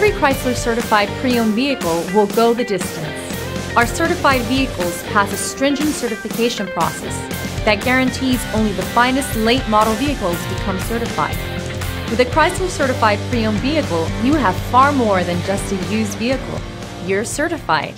every Chrysler certified pre-owned vehicle will go the distance. Our certified vehicles pass a stringent certification process that guarantees only the finest late model vehicles become certified. With a Chrysler certified pre-owned vehicle, you have far more than just a used vehicle. You're certified.